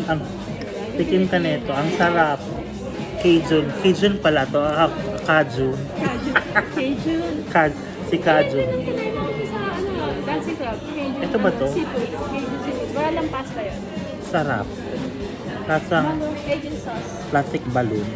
Ang tikim ka nito, ang sarap. Cajun. Cajun pala to. Cajun. Cajun. Si Cajun. Dancing crab. Ito ba to? Seafood. Cajun seafood. Wala lang pasta yun. Sarap. Lasang Cajun sauce. plastic balloon.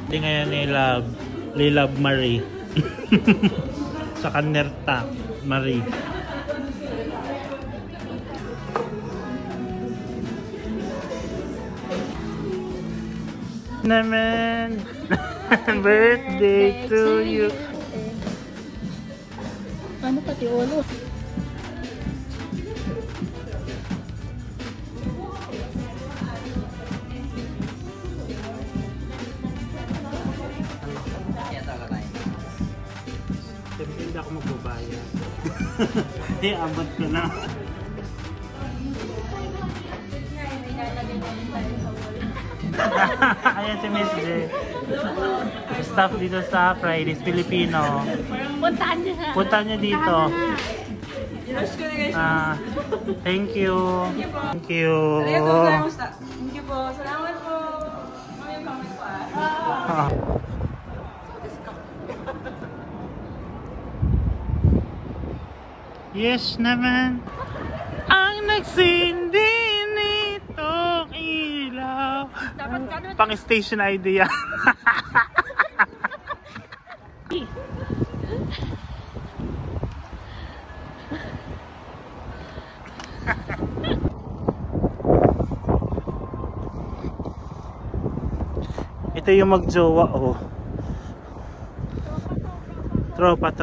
Hindi ngayon nilab Marie. Saka Nerta Marie. Naman. Birthday to you. Ano pati ulo? Siyempre hindi ako magbabayad. Hindi, abot ko na. Ayan si Miss J. Staff dito sa Fridays Filipino. Puntahan niyo ha. Puntahan niyo dito. Thank you. Thank you. Thank you po. Salamat po. May comment pa. Yes naman. Ang nagsindi nito ilaw. Pang station idea. Ito yung magjowa, oh. Tropa.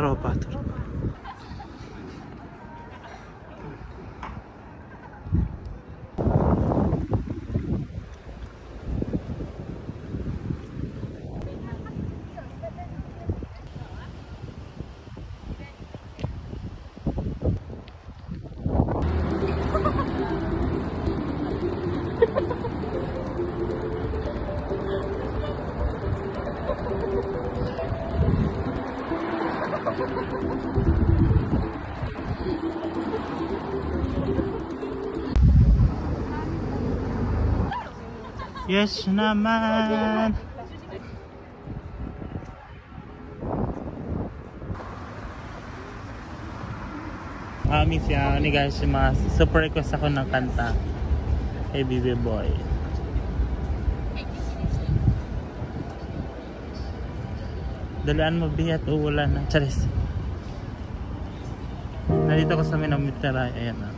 Yes naman. Miss yan ni guys, super request ako ng kanta kay Bibi Boy. Dalaan mo bihat ulan na. Charis. Nandito ko sa Minamiteray. Ayan na.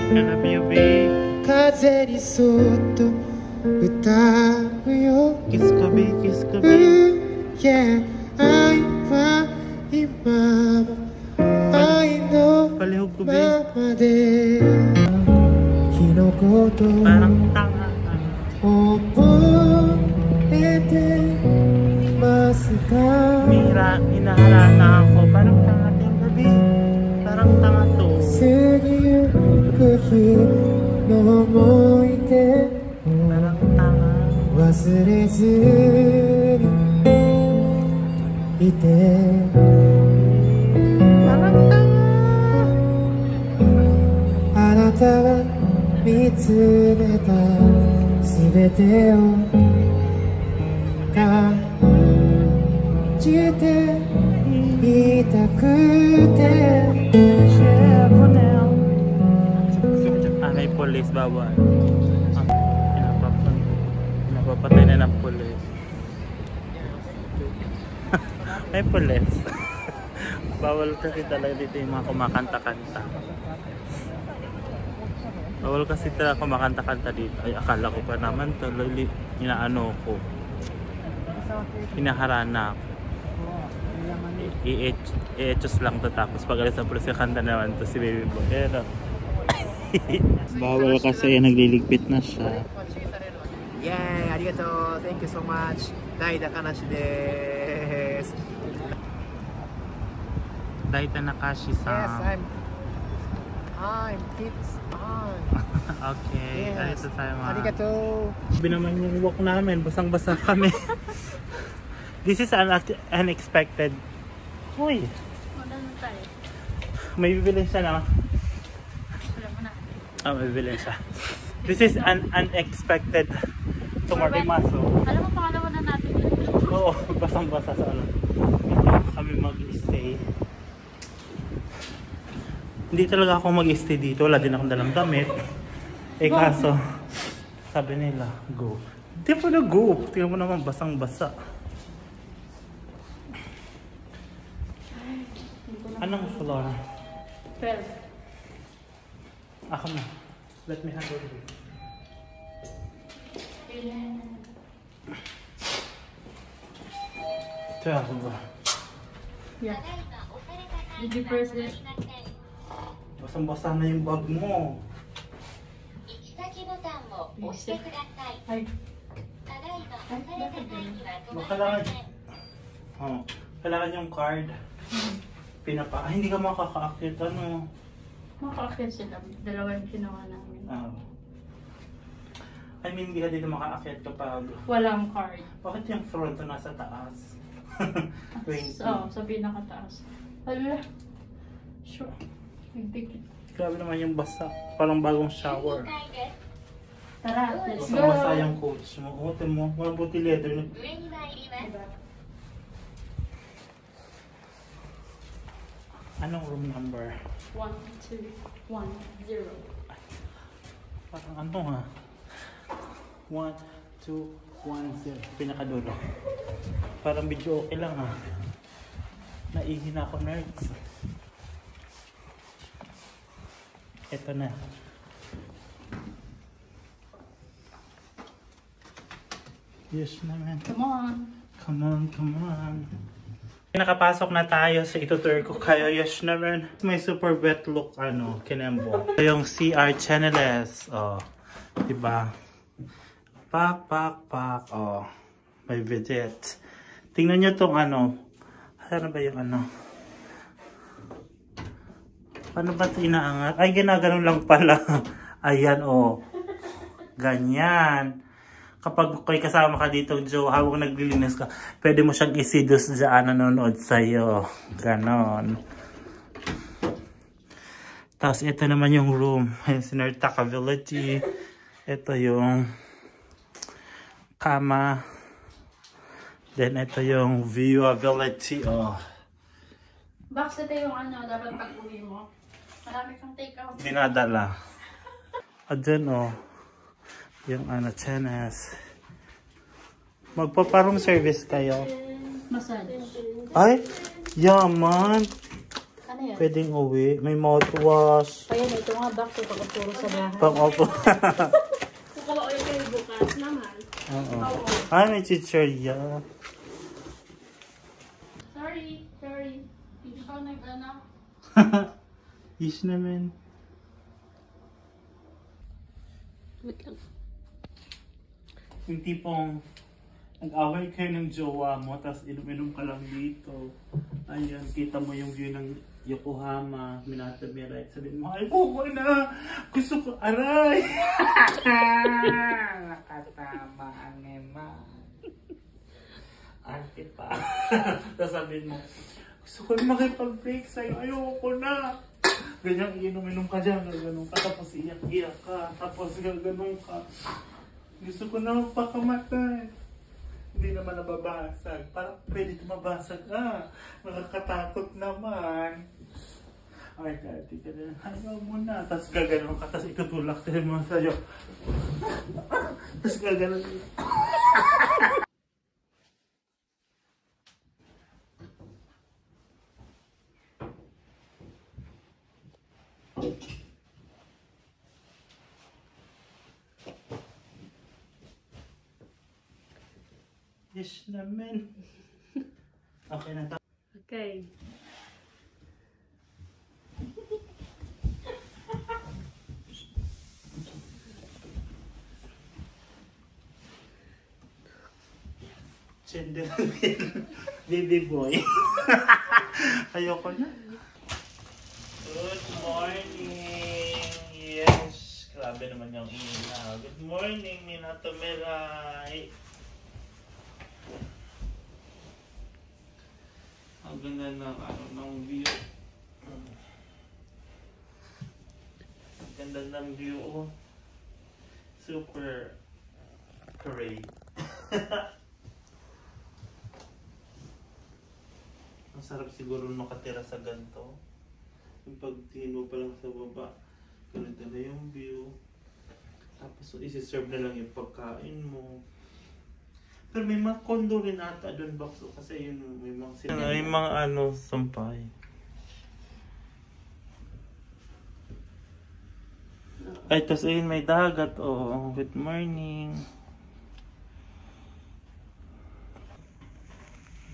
Gonna be a big 風にそっと歌うよ kiss ko be Yeah, 愛は今も愛の palihog ko be ままで日のことを parang tanga 覚えてますか hinaharana ako parang tanga ting gabi parang tanga to 過ぎゆく日の思い出 parang tanga 忘れずにいて parang tanga あなたは見つめた全てを感じていたくて may police bawal. Pinapapatay na ng police. May police. Bawal kasi talaga dito yung mga kumakanta-kanta. Bawal kasi talaga kumakanta-kanta dito. Ay, akala ko pa naman tuloy inaano ko. Hinaharana ako. I-etchos lang to, tapos pag alis ang pulis kanta naman to si Baby Boy. Pero bawal kasi nagliligpit na siya. Yay! Arigato! Thank you so much! Dai Takanashi desu! Dai Tanakashi-san. Yes, it's on! Okay, Yes. arigato tayo mga. Arigato! Sabi naman yung walk namin, basang-basa kami. This is unexpected. Uy, Wala na tayo. may bibilin siya na. Wala mo na. May bibilin siya. This is an unexpected tumarimaso. Alam mo, pangalawa na natin yun. Oo, basang-basa sa ano. Dito kami mag-stay. Hindi talaga ako mag-stay dito. Wala din akong dalang damit. Eh kaso, sabi nila, go. Hindi pa na go. Tingnan mo naman, basang-basa. Anong floor? 12. Ako na. Let me handle this. Yeah. Did you press it? Basang-basa na yung bag mo. Ay. Kailangan yung card. Hindi ka makaka-active. Ano? Makakakit sila. Dalawa yung ginawa namin. I mean, hindi ka dito makaakyat kapag Walang card. bakit yung front na nasa taas? 20. So, sa pinakataas. Hala. Sure. Nagdikit. Grabe naman yung basa. Parang bagong shower. Tara, let's go. Basa yung coach mo. Ote mo. Walang buti leather. Anong room number? 1210. Parang ano ha? 1, 2, 1, 0. Pinakadulo. Parang video okay lang ha. Naihi na ako, nerds. Ito na. Yes naman. Come on. Come on, come on. Nakapasok na tayo sa itutur ko kayo. Yes naman. May super wet look, kinembo. Yung CR Chaneles. Oh, diba? Pak, pak, pak. Oh, may visit. Tingnan nyo tong ano ba yung paano ba ito inaangat? Ay, ginaganon lang pala. Ayan, oh. Ganyan. Kapag may kasama ka dito, Joe, habang naglilinis ka, pwede mo siyang isidus dyan nanonood sa'yo. Ganon. Tapos, ito naman yung room. Sinertakability. Ito yung kama. Then, ito yung viewability. Oh. Box, ito yung dapat pag-uwi mo. Marami kang take out. Dinadala. At dyan, oh. Yung chenes. Magpaparong service kayo. Massage. Ay, yaman. Ano yan? Pwedeng uwi. May mouthwash. Ayan, ito nga box. Ito pagpuro sa bahay. Pang-opo. Kung kawaoy kayo bukas naman. Oo. Ay, may chichirya. Sorry. Hindi ko nag-ano. Yes naman. Wait lang. Yung tipong nag-away kayo ng jowa mo, tapos inom-inom ka lang dito. Ayan, kita mo yung view ng Yokohama, Minato-Mirai. Sabihin mo, ay, buko na! Gusto ko, aray! Nakatama ang ema. Arte pa. Tapos sabihin mo, gusto ko na makipag-break sa'yo, ayoko na! Ganyan, inom-inom ka dyan, gano'n ka, tapos iyak-iyak ka, tapos gano'n ka. Gusto ko na magpakamatay. Hindi naman nababasag. Parang pwede ito mabasag. Nakakatakot naman. Ay, kati ka na. Ayaw mo na. Tapos gaganon ka. Tapos itutulak sila mo sa'yo. Tapos gaganon. Yes naman. Okay na to. Okay. Gender baby boy. Ayoko na. Good morning. Yes. Grabe naman yung ina. Good morning, Minato Mirai. Ang ganda ng view. Ang ganda ng view. Oh. Super great. Ang sarap siguro makatira sa ganito. Yung pagtingin mo pa lang sa baba, ganito na yung view. Tapos isi-serve na lang yung pagkain mo. Pero may mga condo rin ata doon, Bakso, kasi yun may mga sinema. May mga sampay. Ay, tapos ayun may dagat. Oh, good morning.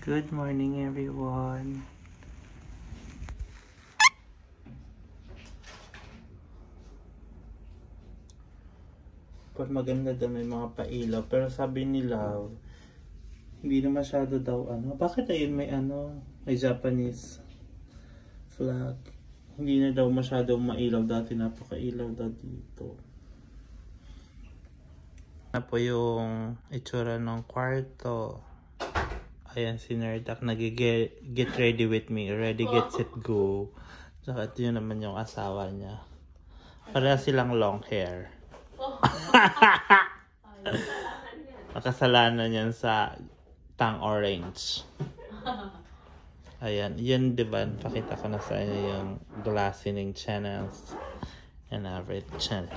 Good morning, everyone. Pero maganda daw may mga pailaw. Pero sabi nila, hindi na masyado daw Bakit ayun may may Japanese flag? Hindi na daw masyado mailaw dati. Napakailaw daw dito. Na po yung itsura ng kwarto. Ayan si Nerdak get ready with me. Ready, get, set, go. Saka ito yun naman yung asawa niya. Para silang long hair. Nakasalanan yan sa tang orange. Ayan. Yun diba? Pakita ko na sa inyo yung glistening channels and average channel.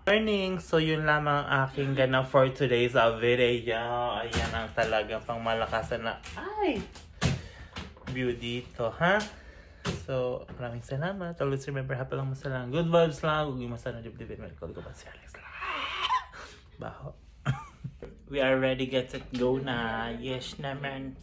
Morning! So yun lamang aking ganap for today's video. Ayan ang talagang pang malakasan na view dito, ha? So maraming salamat. Always remember, happy lang masalang. Good vibes lang. Huwag yung masalang dip-dipin. Medical ko ba si Alex lang. Baho. We are ready, get it, go na. Yes naman.